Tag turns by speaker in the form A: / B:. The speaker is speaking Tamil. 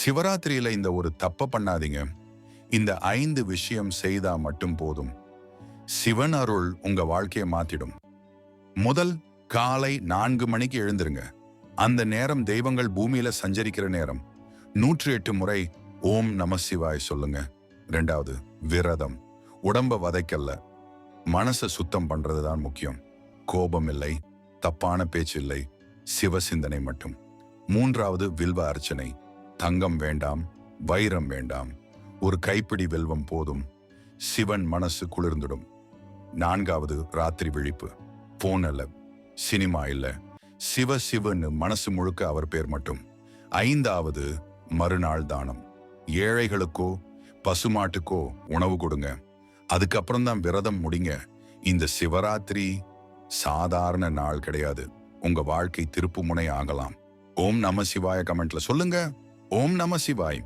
A: சிவராத்திரியில இந்த ஒரு தப்ப பண்ணாதீங்க. இந்த 5 விஷயம் செய்தா மட்டும் போதும். சிவன் அருள் உங்க வாழ்க்கையை மாத்திடும். முதல், காலை 4 மணிக்கு எழுந்திருங்க. அந்த நேரம் தெய்வங்கள் பூமியில சஞ்சரிக்கிற நேரம். 108 முறை ஓம் நம சிவாய் சொல்லுங்க. 2வது, விரதம். உடம்ப வதைக்கல்ல, மனசை சுத்தம் பண்றதுதான் முக்கியம். கோபம் இல்லை, தப்பான பேச்சு இல்லை, சிவ சிந்தனை மட்டும். 3வது, வில்வ அர்ச்சனை. தங்கம் வேண்டாம், வைரம் வேண்டாம், ஒரு கைப்பிடி வில்வம் போதும். சிவன் மனசு குளிர்ந்துடும். 4வது, ராத்திரி விழிப்பு. போன் அல்ல, சினிமா இல்ல, சிவ சிவன்னு மனசு முழுக்க அவர் பேர் மட்டும். 5வது, மறுநாள் தானம். ஏழைகளுக்கோ பசுமாட்டுக்கோ உணவு கொடுங்க. அதுக்கப்புறம் தான் விரதம் முடிங்க. இந்த சிவராத்திரி சாதாரண நாள் கிடையாது. உங்க வாழ்க்கை திருப்பு முனை ஆகலாம். ஓம் நம சிவாய கமெண்ட்ல சொல்லுங்க. ஓம் நம சிவாய்.